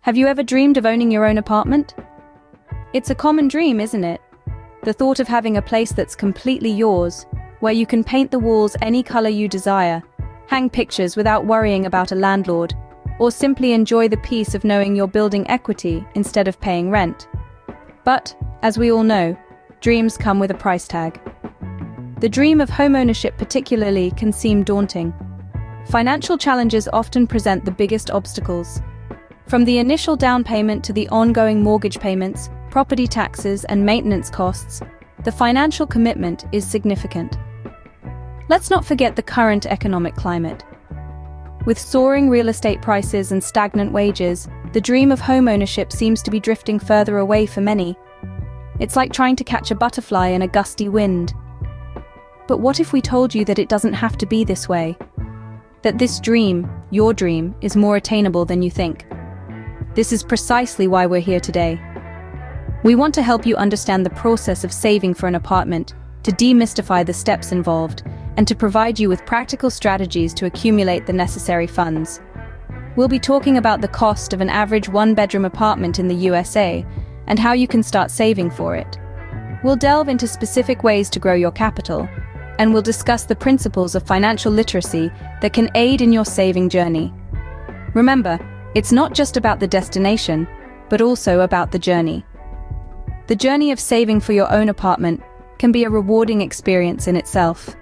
Have you ever dreamed of owning your own apartment? It's a common dream, isn't it? The thought of having a place that's completely yours, where you can paint the walls any color you desire, hang pictures without worrying about a landlord, or simply enjoy the peace of knowing you're building equity instead of paying rent. But, as we all know, dreams come with a price tag. The dream of homeownership particularly can seem daunting. Financial challenges often present the biggest obstacles. From the initial down payment to the ongoing mortgage payments, property taxes, and maintenance costs, the financial commitment is significant. Let's not forget the current economic climate. With soaring real estate prices and stagnant wages, the dream of homeownership seems to be drifting further away for many. It's like trying to catch a butterfly in a gusty wind. But what if we told you that it doesn't have to be this way? That this dream, your dream, is more attainable than you think. This is precisely why we're here today. We want to help you understand the process of saving for an apartment, to demystify the steps involved, and to provide you with practical strategies to accumulate the necessary funds. We'll be talking about the cost of an average one-bedroom apartment in the USA and how you can start saving for it. We'll delve into specific ways to grow your capital, and we'll discuss the principles of financial literacy that can aid in your saving journey. Remember, it's not just about the destination, but also about the journey. The journey of saving for your own apartment can be a rewarding experience in itself.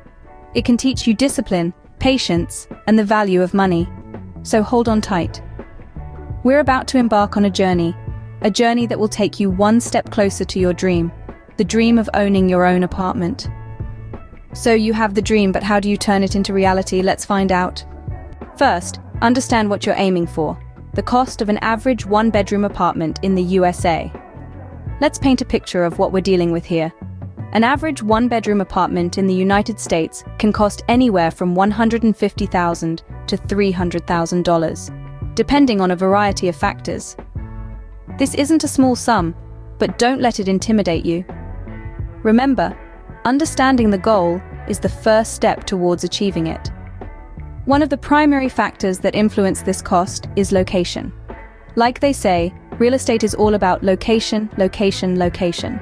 It can teach you discipline, patience, and the value of money. So hold on tight. We're about to embark on a journey that will take you one step closer to your dream, the dream of owning your own apartment. So you have the dream, but how do you turn it into reality? Let's find out. First, understand what you're aiming for: the cost of an average one-bedroom apartment in the USA. Let's paint a picture of what we're dealing with here. An average one-bedroom apartment in the United States can cost anywhere from $150,000 to $300,000, depending on a variety of factors. This isn't a small sum, but don't let it intimidate you. Remember, understanding the goal is the first step towards achieving it. One of the primary factors that influence this cost is location. Like they say, real estate is all about location, location, location.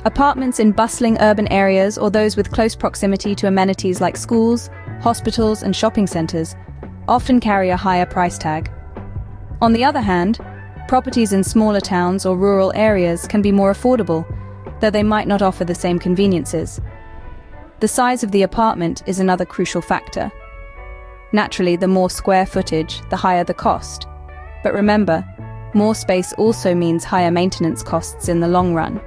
Apartments in bustling urban areas or those with close proximity to amenities like schools, hospitals, and shopping centers often carry a higher price tag. On the other hand, properties in smaller towns or rural areas can be more affordable, though they might not offer the same conveniences. The size of the apartment is another crucial factor. Naturally, the more square footage, the higher the cost. But remember, more space also means higher maintenance costs in the long run.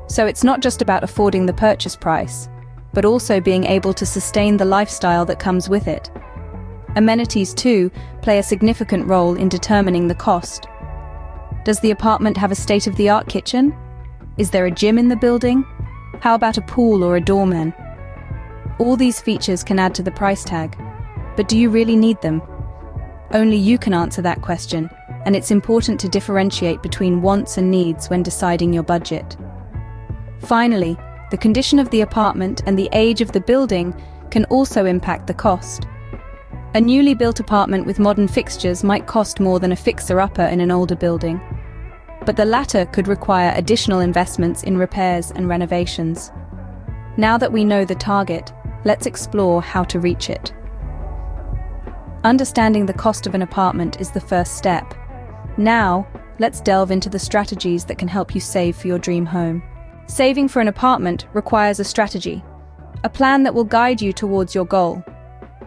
So it's not just about affording the purchase price, but also being able to sustain the lifestyle that comes with it. Amenities, too, play a significant role in determining the cost. Does the apartment have a state-of-the-art kitchen? Is there a gym in the building? How about a pool or a doorman? All these features can add to the price tag. But do you really need them? Only you can answer that question, and it's important to differentiate between wants and needs when deciding your budget. Finally, the condition of the apartment and the age of the building can also impact the cost. A newly built apartment with modern fixtures might cost more than a fixer-upper in an older building, but the latter could require additional investments in repairs and renovations. Now that we know the target, let's explore how to reach it. Understanding the cost of an apartment is the first step. Now, let's delve into the strategies that can help you save for your dream home. Saving for an apartment requires a strategy, a plan that will guide you towards your goal.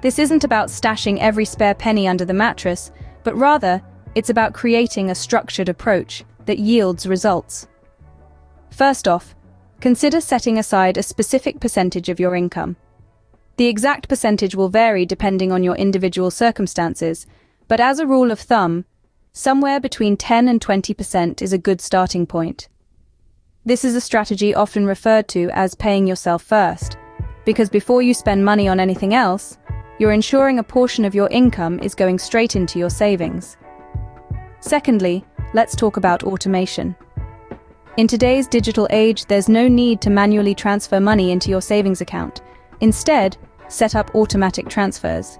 This isn't about stashing every spare penny under the mattress, but rather, it's about creating a structured approach that yields results. First off, consider setting aside a specific percentage of your income. The exact percentage will vary depending on your individual circumstances, but as a rule of thumb, somewhere between 10 and 20% is a good starting point. This is a strategy often referred to as paying yourself first, because before you spend money on anything else, you're ensuring a portion of your income is going straight into your savings. Secondly, let's talk about automation. In today's digital age, there's no need to manually transfer money into your savings account. Instead, set up automatic transfers.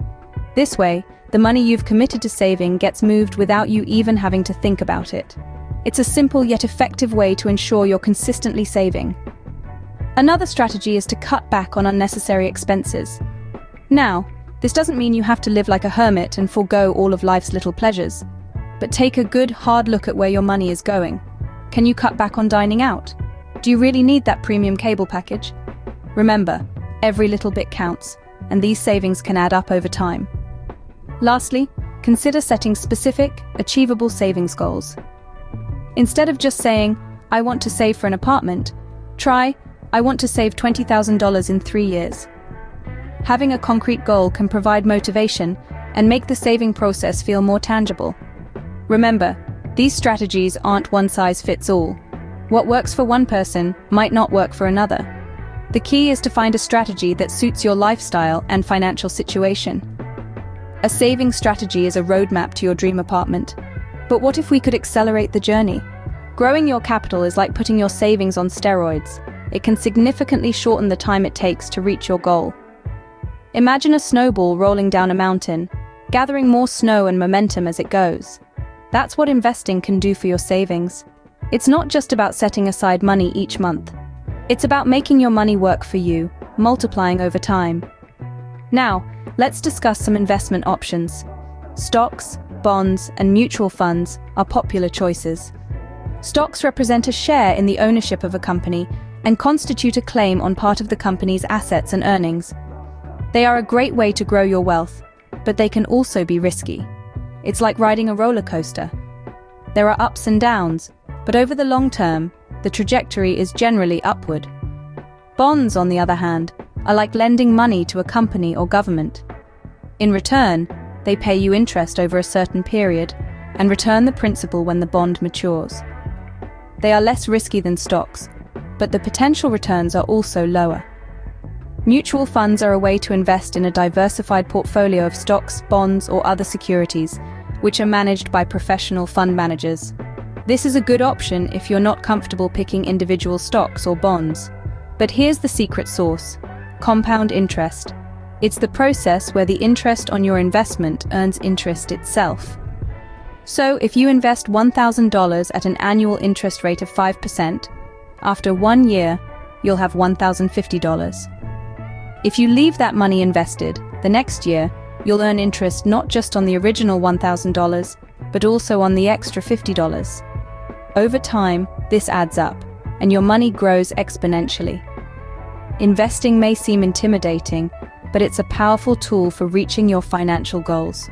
This way, The money you've committed to saving gets moved without you even having to think about it. It's a simple yet effective way to ensure you're consistently saving. Another strategy is to cut back on unnecessary expenses. Now, this doesn't mean you have to live like a hermit and forego all of life's little pleasures. But take a good, hard look at where your money is going. Can you cut back on dining out? Do you really need that premium cable package? Remember, every little bit counts, and these savings can add up over time. Lastly, consider setting specific, achievable savings goals. Instead of just saying, "I want to save for an apartment," try, "I want to save $20,000 in 3 years." Having a concrete goal can provide motivation and make the saving process feel more tangible. Remember, these strategies aren't one size fits all. What works for one person might not work for another. The key is to find a strategy that suits your lifestyle and financial situation. A saving strategy is a roadmap to your dream apartment. But what if we could accelerate the journey? Growing your capital is like putting your savings on steroids. It can significantly shorten the time it takes to reach your goal. Imagine a snowball rolling down a mountain, gathering more snow and momentum as it goes. That's what investing can do for your savings. It's not just about setting aside money each month. It's about making your money work for you, multiplying over time. Now, let's discuss some investment options. Stocks, bonds, and mutual funds are popular choices. Stocks represent a share in the ownership of a company and constitute a claim on part of the company's assets and earnings. They are a great way to grow your wealth, but they can also be risky. It's like riding a roller coaster. There are ups and downs, but over the long term, the trajectory is generally upward. Bonds, on the other hand, are like lending money to a company or government. In return, they pay you interest over a certain period and return the principal when the bond matures. They are less risky than stocks, but the potential returns are also lower. Mutual funds are a way to invest in a diversified portfolio of stocks, bonds, or other securities, which are managed by professional fund managers. This is a good option if you're not comfortable picking individual stocks or bonds. But here's the secret sauce: compound interest. It's the process where the interest on your investment earns interest itself. So, if you invest $1,000 at an annual interest rate of 5%, after 1 year, you'll have $1,050. If you leave that money invested, the next year, you'll earn interest not just on the original $1,000, but also on the extra $50. Over time, this adds up, and your money grows exponentially. Investing may seem intimidating, but it's a powerful tool for reaching your financial goals.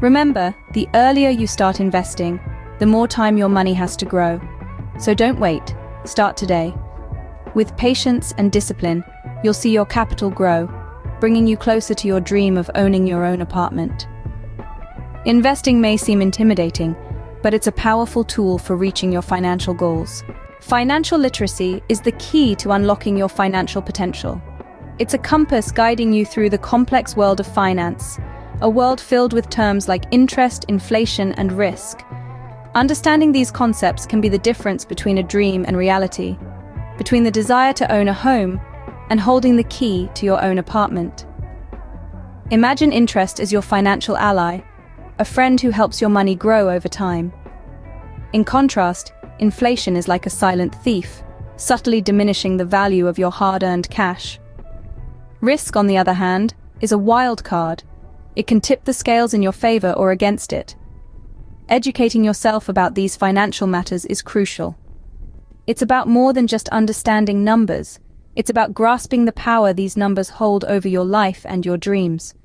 Remember, the earlier you start investing, the more time your money has to grow. So don't wait, start today. With patience and discipline, you'll see your capital grow, bringing you closer to your dream of owning your own apartment. Investing may seem intimidating, but it's a powerful tool for reaching your financial goals. Financial literacy is the key to unlocking your financial potential. It's a compass guiding you through the complex world of finance, a world filled with terms like interest, inflation, and risk. Understanding these concepts can be the difference between a dream and reality, between the desire to own a home and holding the key to your own apartment. Imagine interest as your financial ally, a friend who helps your money grow over time. In contrast, inflation is like a silent thief, subtly diminishing the value of your hard-earned cash. Risk, on the other hand, is a wild card. It can tip the scales in your favor or against it. Educating yourself about these financial matters is crucial. It's about more than just understanding numbers. It's about grasping the power these numbers hold over your life and your dreams.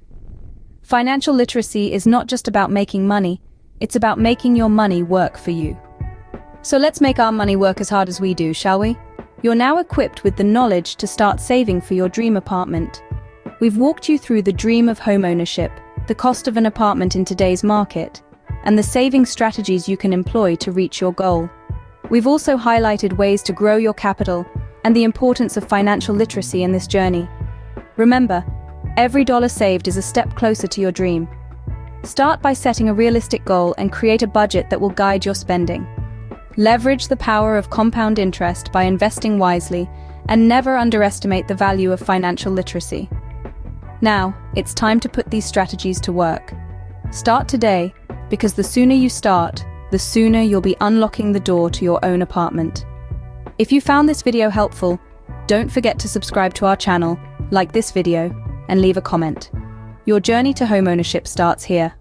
Financial literacy is not just about making money, it's about making your money work for you. So let's make our money work as hard as we do, shall we? You're now equipped with the knowledge to start saving for your dream apartment. We've walked you through the dream of homeownership, the cost of an apartment in today's market, and the saving strategies you can employ to reach your goal. We've also highlighted ways to grow your capital and the importance of financial literacy in this journey. Remember, every dollar saved is a step closer to your dream. Start by setting a realistic goal and create a budget that will guide your spending. Leverage the power of compound interest by investing wisely, and never underestimate the value of financial literacy. Now, it's time to put these strategies to work. Start today, because the sooner you start, the sooner you'll be unlocking the door to your own apartment. If you found this video helpful, don't forget to subscribe to our channel, like this video, and leave a comment. Your journey to homeownership starts here.